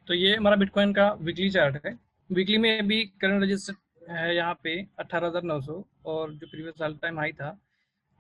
तो ये हमारा बिटकॉइन का वीकली चार्ट है। वीकली में भी करंट रजिस्टर है यहाँ पे 18,900, और जो प्रीवियस ऑल टाइम हाई था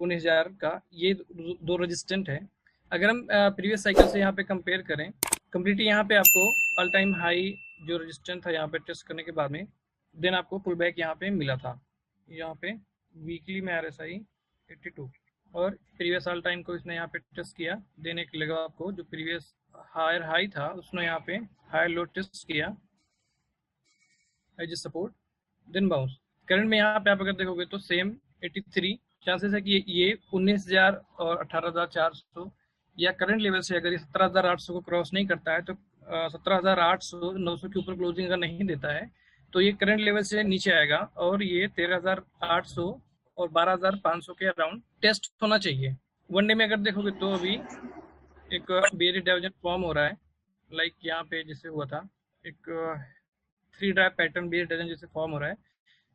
19,000 का, ये दो रेजिस्टेंट है। अगर हम प्रीवियस साइकिल से यहाँ पे कंपेयर करें, कम्प्लीटली यहाँ पे आपको ऑल टाइम हाई जो रेजिस्टेंट था यहाँ पे टेस्ट करने के बाद में देन आपको पुल बैक यहाँ पे मिला था। यहाँ पे वीकली में RSI 82, और प्रीवियस ऑल टाइम को इसने यहाँ पे टेस्ट किया, देन एक लगा आपको जो प्रीवियस हायर हाई था उसने यहाँ पे हायर लो टेस्ट किया as a support, then bounce. Current में यहाँ पे आप अगर देखोगे तो सेम 83 चांसेस है कि ये 19,000 और 18,400 या करंट लेवल से अगर ये 17,800 को क्रॉस नहीं करता है, तो 17,800 900 के ऊपर क्लोजिंग अगर नहीं देता है तो ये करंट लेवल से नीचे आएगा, और ये 13,800 और 12,500 के अराउंड टेस्ट होना चाहिए। वनडे में अगर देखोगे तो अभी एक बेयरिश डाइवर्जन फॉर्म हो रहा है, लाइक यहाँ पे जैसे हुआ था एक 3 ड्राइव पैटर्न बेयरिश डाइवर्जन जैसे फॉर्म हो रहा है,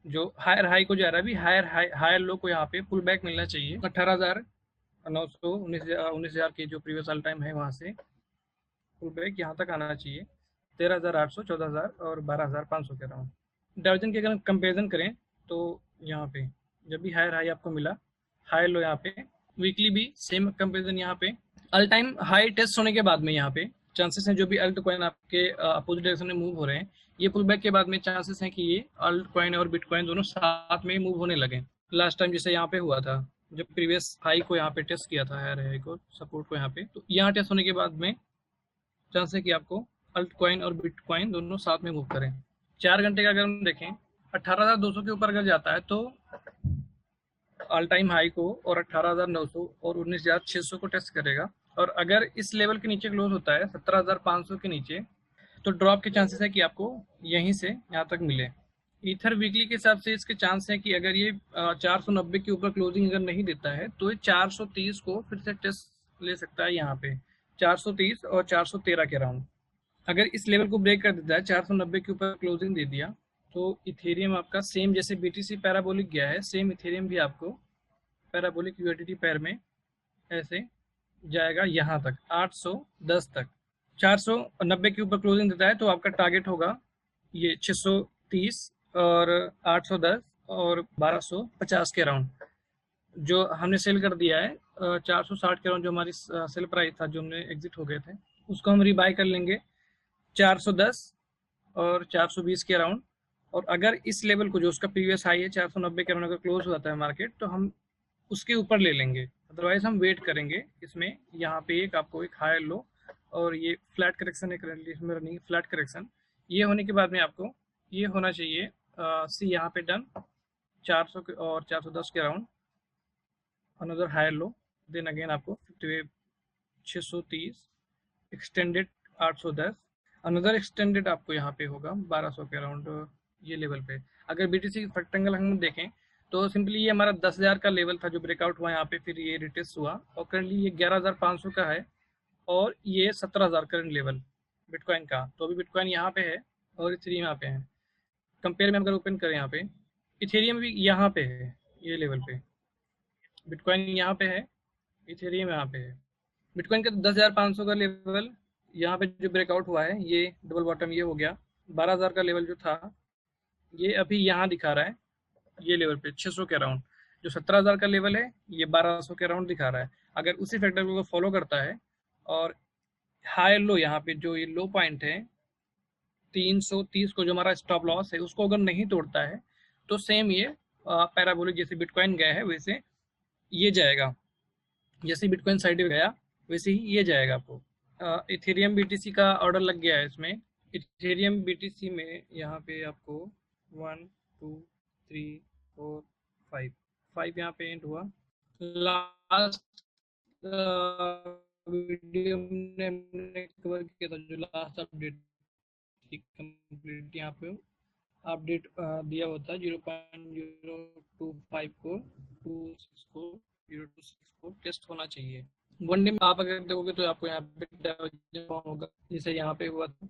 जो हायर हाई को जा रहा है। अभी हायर लो को यहाँ पे पुल बैक मिलना चाहिए 18,900 19,000 की जो प्रीवियस ऑल टाइम है वहाँ से पुल बैक यहाँ तक आना चाहिए 13,800 14,000 और 12,500 के अराउंड। डाइवर्जन की अगर हम कंपेरिजन करें तो यहाँ पे जब भी हायर हाई आपको मिला, हाई लो यहाँ पे, वीकली भी सेम कंपेरिजन यहाँ पे ऑल टाइम हाई टेस्ट होने के बाद में यहाँ पे चांसेस हैं जो भी अल्ट कॉइन आपके अपोजिट डायरेक्शन में मूव हो रहे हैं, ये पुल बैक के बाद में चांसेस हैं कि ये अल्ट कॉइन और बिटकॉइन दोनों साथ में मूव होने लगे। लास्ट टाइम जैसे यहाँ पे हुआ था, जब प्रीवियस हाई को यहाँ पे टेस्ट किया था, हायर हाई को सपोर्ट को यहाँ पे, तो यहाँ टेस्ट होने के बाद में चांस है कि आपको अल्ट कॉइन और बिटकॉइन दोनों साथ में मूव करें। 4 घंटे का अगर हम देखें 18,200 के ऊपर अगर जाता है तो ऑल टाइम हाई को और 18,900 और 19,600 को टेस्ट करेगा, और अगर इस लेवल के नीचे क्लोज होता है 17,500 के नीचे, तो ड्रॉप के चांसेस है कि आपको यहीं से यहाँ तक मिले। ईथर वीकली के हिसाब से इसके चांस है कि अगर ये 490 के ऊपर क्लोजिंग अगर नहीं देता है तो ये 430 को फिर से टेस्ट ले सकता है यहाँ पे 430 और 413 के राउंड। अगर इस लेवल को ब्रेक कर देता है 490 के ऊपर क्लोजिंग दे दिया, तो इथेरियम आपका सेम जैसे BTC पैराबोलिक गया है, सेम इथेरियम भी आपको पैराबोलिक USDT पैर में ऐसे जाएगा यहाँ तक 810 तक। 490 के ऊपर क्लोजिंग देता है तो आपका टारगेट होगा ये 630 और 810 और 1250 के राउंड, जो हमने सेल कर दिया है 460 के राउंड, जो हमारी सेल प्राइस था जो हमने एग्जिट हो गए थे, उसको हम रिबाय कर लेंगे 410 और 420 के अराउंड। और अगर इस लेवल को जो उसका प्रीवियस हाई है 490 के अराउंड अगर क्लोज हो जाता है मार्केट, तो हम उसके ऊपर ले लेंगे, अदरवाइज हम वेट करेंगे इसमें। यहाँ पे एक आपको एक हायर लो, और ये फ्लैट करेक्शन है करंटली इसमें रनिंग फ्लैट करेक्शन, ये होने के बाद में आपको ये होना चाहिए सी यहाँ पे डन 400 के और 410 के around, another higher low, then again आपको 630 एक्सटेंडेड 810, अनदर एक्सटेंडेड आपको यहाँ पे होगा 1200 के अराउंड ये लेवल पे। अगर BTC रेक्टेंगल हम देखें तो सिंपली ये हमारा 10,000 का लेवल था जो ब्रेकआउट हुआ यहाँ पे, फिर ये रिटेस्ट हुआ, और करंटली ये 11,500 का है, और ये 17,000 करंट लेवल बिटकॉइन का। तो अभी बिटकॉइन यहाँ पे है और इथेरियम यहाँ पे है। कंपेयर में अगर ओपन करें यहाँ पे, इथेरियम भी यहाँ पे है ये लेवल पे, बिटकॉइन यहाँ पे है, इथेरियम यहाँ पे है। बिटकॉइन का 10,500 का लेवल यहाँ पे जो ब्रेकआउट हुआ है, ये डबल बॉटम ये हो गया। 12,000 का लेवल जो था ये अभी यहाँ दिखा रहा है ये लेवल पे 600 के अराउंड, जो 17,000 का लेवल है ये 1200 के अराउंड दिखा रहा है। अगर उसी फैक्टर को फॉलो करता है और हाई लो यहाँ पे जो ये लो पॉइंट है 330 को जो हमारा स्टॉप लॉस है उसको अगर नहीं तोड़ता है, तो सेम ये पैराबोलिक जैसे बिटकॉइन गया है वैसे ये जाएगा, जैसे बिटकॉइन साइड में गया वैसे ही ये जाएगा आपको। इथेरियम BTC का ऑर्डर लग गया है इसमें। इथेरियम BTC में यहाँ पे आपको 1 2 3 4 5 5 यहाँ पे एंड हुआ। लास्ट वीडियो में हमने कवर किया था जो लास्ट अपडेट थी कंप्लीट, यहाँ पे अपडेट दिया हुआ था 0.025 को 26 को 026 को टेस्ट होना चाहिए। वन डे में आप अगर देखोगे तो आपको यहाँ पे डाइवर्जन फॉर्म होगा, जैसे यहाँ पे हुआ था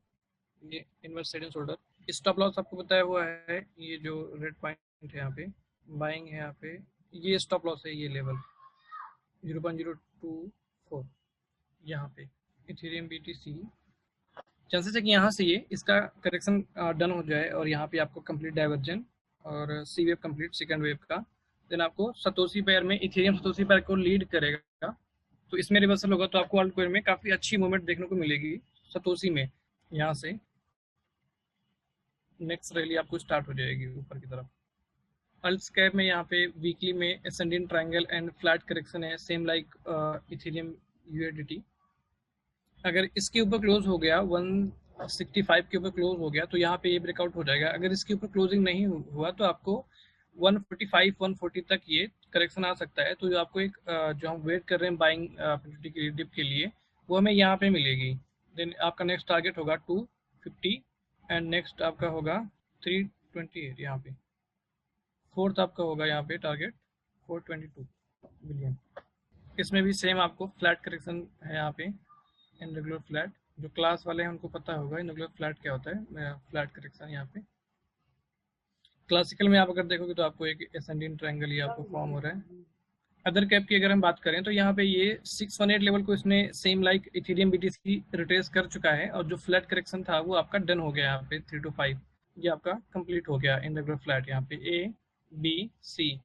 ये inverse side and shoulder. Stop loss आपको बताया हुआ है, ये जो रेड पॉइंट है यहाँ पे बाइंग है, यहाँ पे ये स्टॉप लॉस है, ये लेवल 0.024 यहाँ पे इथेरियम BTC चांसेस है कि यहाँ से ये इसका करेक्शन डन हो जाए और यहाँ पे आपको कंप्लीट डाइवर्जन और सी वेव कंप्लीट सेकंड वेव का, देन आपको सतोशी पेयर में इथेरियम सतोशी पेयर को लीड करेगा, तो इसमें रिवर्सल होगा, तो आपको अल्ट कोइन में काफ़ी अच्छी मूवमेंट देखने को मिलेगी सतोशी में। यहाँ से नेक्स्ट रैली आपको स्टार्ट हो जाएगी ऊपर की तरफ। अल्ट स्कैप में यहाँ पे वीकली में ascending triangle and flat correction है, सेम लाइक इथेरियम यूएसडीटी। अगर इसके ऊपर क्लोज हो गया 165 के ऊपर क्लोज हो गया तो यहाँ पे ये ब्रेकआउट हो जाएगा। अगर इसके ऊपर क्लोजिंग नहीं हुआ तो आपको 145 140 तक ये करेक्शन आ सकता है। तो जो आपको एक जो हम वेट कर रहे हैं बाइंग अपॉर्चुनिटी के डिप के लिए, वो हमें यहाँ पे मिलेगी। देन आपका नेक्स्ट टारगेट होगा 250 एंड नेक्स्ट आपका होगा 328। यहाँ पे फोर्थ आपका होगा यहाँ पे टारगेट 422 बिलियन। इसमें भी सेम आपको फ्लैट करेक्शन है यहाँ पे, इनरेगुलर फ्लैट। जो क्लास वाले हैं उनको पता होगा इनरेगुलर फ्लैट क्या होता है, फ्लैट करेक्शन। यहाँ पे क्लासिकल में आप अगर देखोगे तो आपको एक एसेंडिंग ट्रायंगल ये आपको फॉर्म हो रहा है। अदर कैप की अगर हम बात करें तो यहाँ पे ये 618 लेवल को इसने same like Ethereum BTC retrace कर चुका है, और जो फ्लैट करेक्शन था वो आपका डन हो गया यहाँ पे 3 to 5, ये आपका कंप्लीट हो गया इनरेगुलर फ्लैट यहाँ पे ए बी सी।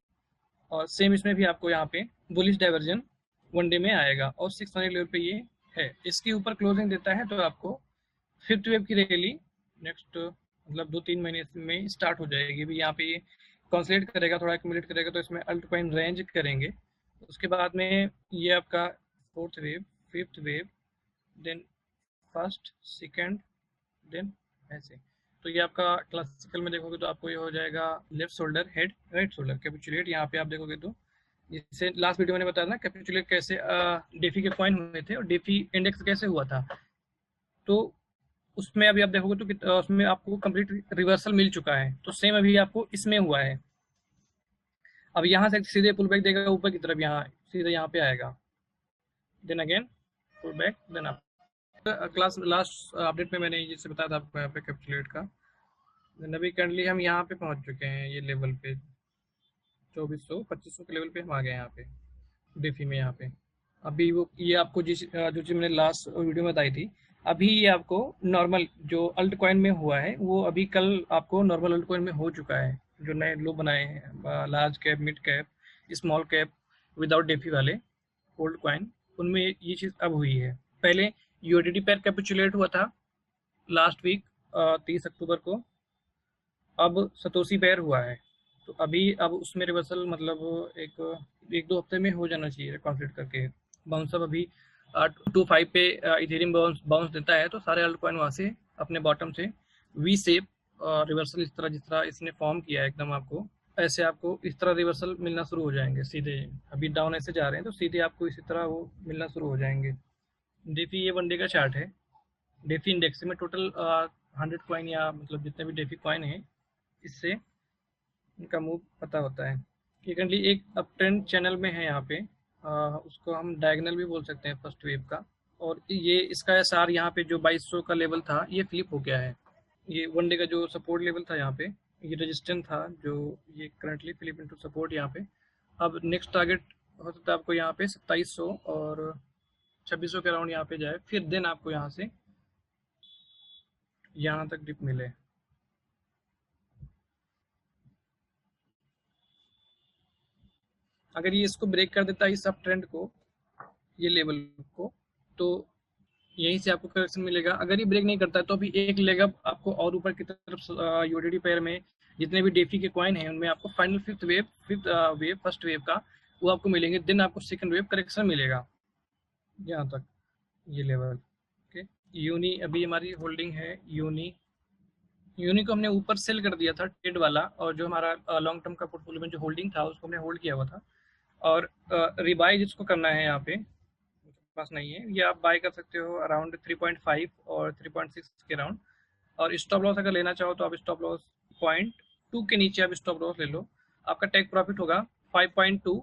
और सेम इसमें भी आपको यहाँ पे बुलिश डाइवर्जन वन डे में आएगा और 618 लेवल पे ये है। इसके ऊपर क्लोजिंग देता है तो आपको फिफ्थ वेव की रैली नेक्स्ट मतलब 2-3 महीने में स्टार्ट हो जाएगी। भी यहाँ पे ये कंसोलिडेट करेगा, थोड़ा एक्यूमुलेट करेगा, तो इसमें अल्ट कॉइन रेंज करेंगे। उसके बाद में ये आपका fourth wave, fifth wave, then first, second, then ऐसे। तो ये आपका क्लासिकल में देखोगे तो आपको ये हो जाएगा left shoulder head, right shoulder capitulate. यहाँ पे आप देखोगे तो जैसे लास्ट वीडियो मैंने बताया था कैपिचुलेट कैसे डेफी के कॉइन हुए थे और डेफी इंडेक्स कैसे हुआ था, तो उसमें अभी आप देखोगे तो उसमें आपको कंप्लीट रिवर्सल मिल चुका है। तो सेम अभी आपको इसमें हुआ है। अब यहाँ से सीधे पुल बैक देगा ऊपर की तरफ, यहाँ सीधे यहाँ पे आएगा, then again pull back, then आप क्लास लास्ट अपडेट में मैंने जैसे बताया था आपको यहाँ पे कैपिचुलेट का। देन अभी करंटली हम यहाँ पे पहुँच चुके हैं, ये लेवल पे 2400 2500 के लेवल पे हम आ गए यहाँ पे डेफी में। यहाँ पे अभी वो ये आपको जो चीज़ मैंने लास्ट वीडियो में बताई थी, अभी ये आपको नॉर्मल जो अल्ट कॉइन में हुआ है वो अभी कल आपको नॉर्मल अल्ट कॉइन में हो चुका है। जो नए लो बनाए हैं large cap, mid cap, small cap, without DeFi वाले ओल्ड कॉइन, उनमें ये चीज़ अब हुई है। पहले यूएसडीटी पेयर कैपिचुलेट हुआ था लास्ट वीक 30 अक्टूबर को, अब सतोशी पेयर हुआ है। तो अभी अब उसमें रिवर्सल मतलब एक दो हफ्ते में हो जाना चाहिए कंप्लीट करके। बाउंस अब अभी 2.5 पे इथेरियम बाउंस देता है तो सारे अल्ट कॉइन वहाँ से अपने बॉटम से वी शेप रिवर्सल इस तरह जिस तरह इसने फॉर्म किया है एकदम, आपको ऐसे आपको इस तरह रिवर्सल मिलना शुरू हो जाएंगे सीधे। अभी डाउन ऐसे जा रहे हैं तो सीधे आपको इसी तरह वो मिलना शुरू हो जाएंगे। डेफी ये वन डे का चार्ट है। डेफी इंडेक्स में टोटल 100 कॉइन या मतलब जितने भी डेफी कॉइन है इससे इनका मूव पता होता है। ये करंटली एक अप ट्रेंड चैनल में है यहाँ पे, उसको हम डायगनल भी बोल सकते हैं फर्स्ट वेव का। और ये इसका एसआर यहाँ पे जो 2200 का लेवल था ये फ्लिप हो गया है। ये वन डे का जो सपोर्ट लेवल था यहाँ पे, ये रेजिस्टेंस था, जो ये करंटली फ्लिप इनटू सपोर्ट यहाँ पे। अब नेक्स्ट टारगेट हो सकता है आपको यहाँ पे 2700 और 2600 के अराउंड यहाँ पे जाए, फिर देन आपको यहाँ से यहाँ तक डिप मिले। अगर ये इसको ब्रेक कर देता है इस अप ट्रेंड को, ये लेवल को, तो यहीं से आपको करेक्शन मिलेगा। अगर ये ब्रेक नहीं करता है तो अभी एक लेग अप आपको और ऊपर की तरफ यूडीडी पेयर में जितने भी डेफी के कॉइन हैं उनमें आपको final fifth wave first wave का वो आपको मिलेंगे, देन आपको सेकंड वेव करेक्शन मिलेगा यहाँ तक ये लेवल। ओके, यूनी अभी हमारी होल्डिंग है। यूनी यूनी को हमने ऊपर सेल कर दिया था ट्रेड वाला, और जो हमारा लॉन्ग टर्म का पोर्टफोलियो में जो होल्डिंग था उसको हमने होल्ड किया हुआ था। और रिबाई जिसको करना है यहाँ पे पास नहीं है, ये आप बाय कर सकते हो अराउंड 3.5 और 3.6 के अराउंड। और स्टॉप लॉस अगर लेना चाहो तो आप स्टॉप लॉस 0.2 के नीचे आप स्टॉप लॉस ले लो। आपका टेक प्रॉफिट होगा 5.2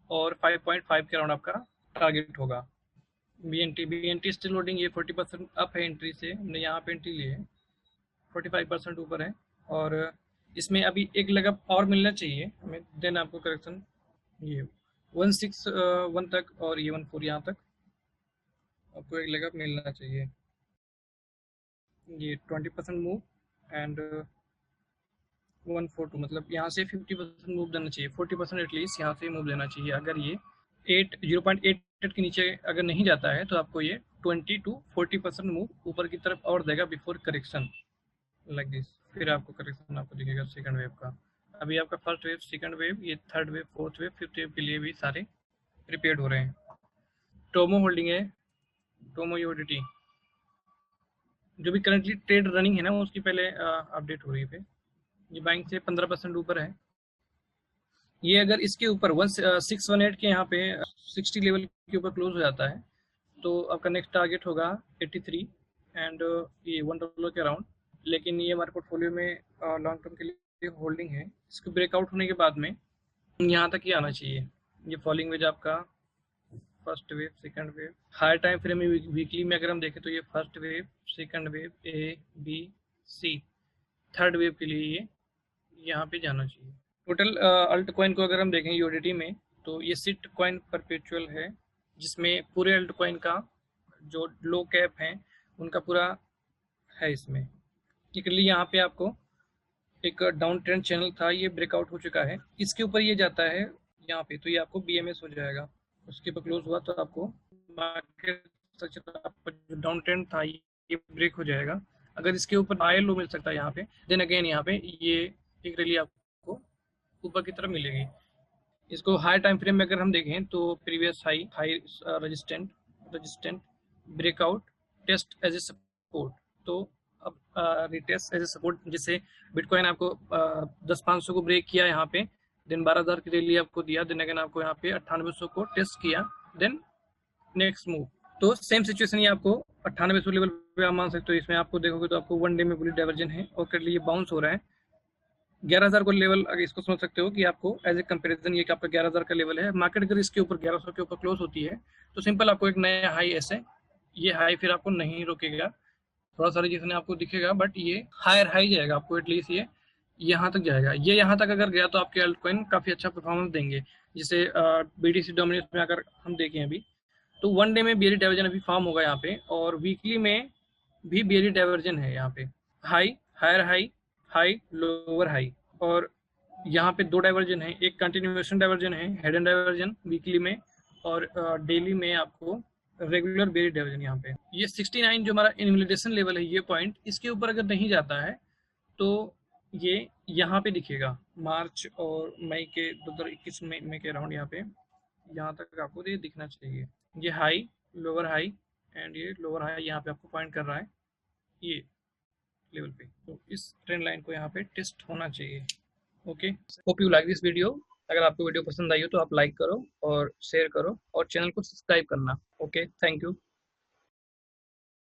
और 5.5 के अराउंड आपका टारगेट होगा। B N T still loading, ये 40% अप है एंट्री से, हमने यहाँ पे एंट्री ली है, 45% ऊपर है। और इसमें अभी एक लेग अप और मिलना चाहिए हमें, देन आपको करेक्शन ये 161 तक और ये 14 यहाँ तक आपको एक लेग अप मिलना चाहिए। ये 20% मूव एंड 142, मतलब यहाँ से 50% मूव देना चाहिए, 40% एटलीस्ट यहाँ से मूव देना चाहिए। अगर ये 0.88 के नीचे अगर नहीं जाता है तो आपको ये 20 to 40% मूव ऊपर की तरफ और देगा बिफोर करेक्शन, लाइक दिस। फिर आपको करेक्शन आपको दिखेगा सेकंड वेव का। अभी आपका फर्स्ट वेव, सेकंड वेव, ये third wave, fourth wave, fifth wave के लिए भी सारे प्रिपेयर्ड हो रहे हैं। टोमो होल्डिंग है, टोमो यूडिटी जो भी करंटली ट्रेड रनिंग है ना, उसकी पहले अपडेट हो रही है। ये बैंक से 15% ऊपर है। ये अगर इसके ऊपर 618 के यहाँ पे 60 लेवल के ऊपर क्लोज हो जाता है तो आपका नेक्स्ट टारगेट होगा 83 एंड ये $1 के अराउंड। लेकिन ये हमारे पोर्टफोलियो में लॉन्ग टर्म के लिए होल्डिंग है। इसको ब्रेकआउट होने के बाद में यहाँ तक ही आना चाहिए। ये फॉलिंग वेज आपका first wave, second wave, higher time frame में वीकली में अगर हम देखें तो ये first wave, second wave, A B C, third wave के लिए ये यहाँ पे जाना चाहिए। टोटल अल्ट कॉइन को अगर हम देखें यूडिटी में तो ये सिट कॉइन परपेचुअल है, जिसमें पूरे अल्ट कॉइन का जो लो कैप है उनका पूरा है इसमें। क्लियरली यहाँ पे आपको एक डाउन ट्रेंड चैनल था, ये ब्रेकआउट हो चुका है। इसके ऊपर ये जाता है यहाँ पे तो ये आपको बीएमएस हो जाएगा। उसके ऊपर क्लोज हुआ तो आपको मार्केट स्ट्रक्चर आपका जो डाउन ट्रेंड था ये ब्रेक हो जाएगा। अगर इसके ऊपर हाई लो मिल सकता है यहाँ पे, देन अगेन यहाँ पे ये एक रैली आपको ऊपर की तरफ मिलेगी। इसको हाई टाइम फ्रेम में अगर हम देखें तो previous high resistant breakout test as a support. तो अब रिटेस्ट एज ए सपोर्ट, जैसे बिटकॉइन आपको 10,500 को ब्रेक किया यहाँ पे, देन 12,000 के लिए आपको दिया, देन अगेन आपको यहाँ पे 9800 को टेस्ट किया, देन नेक्स्ट मूव। तो सेम सिचुएशन ये आपको 9800 लेवल पे आप मान सकते हो। इसमें आपको देखोगे तो आपको वन डे में बुलिश डाइवर्जन है और करंटली ये बाउंस हो रहा है। 11,000 को लेवल अगर इसको समझ सकते हो कि आपको एज ए कंपैरिजन ये कि आपका 11,000 का लेवल है। मार्केट अगर इसके ऊपर 1100 के ऊपर क्लोज होती है तो सिंपल आपको एक नया हाई ऐसे, ये हाई फिर आपको नहीं रोकेगा, थोड़ा सा जिसने आपको दिखेगा बट ये हायर हाई जाएगा आपको, एटलीस्ट ये यहाँ तक जाएगा। ये यहाँ तक अगर गया तो आपके अल्ट कॉइन काफी अच्छा परफॉर्मेंस देंगे। जैसे बीटीसी डोमिनेंस में अगर हम देखें अभी तो वन डे में बेयरिश डाइवर्जन अभी फॉर्म होगा यहाँ पे, और वीकली में भी बेयरिश डाइवर्जन है यहाँ पे। High, higher high, high, lower high, और यहाँ पे दो डाइवर्जन है, एक कंटिन्यूएशन डाइवर्जन है, हेडन डाइवर्जन वीकली में, और डेली में आपको रेगुलर बेयरिश डाइवर्जन। यहाँ पे ये 69 जो हमारा इन्वैलिडेशन लेवल है, ये पॉइंट इसके ऊपर अगर नहीं जाता है तो ये यहाँ पे दिखेगा मार्च और मई के 2021 में के अराउंड। यहाँ पे यहाँ तक आपको ये दिखना चाहिए। ये हाई, लोअर हाई एंड ये लोअर हाई यहाँ पे आपको पॉइंट कर रहा है ये लेवल पे। तो इस ट्रेंड लाइन को यहाँ पे टेस्ट होना चाहिए। Okay, hope you like this video. अगर आपको वीडियो पसंद आई हो तो आप लाइक करो और शेयर करो और चैनल को सब्सक्राइब करना। Okay, thank you.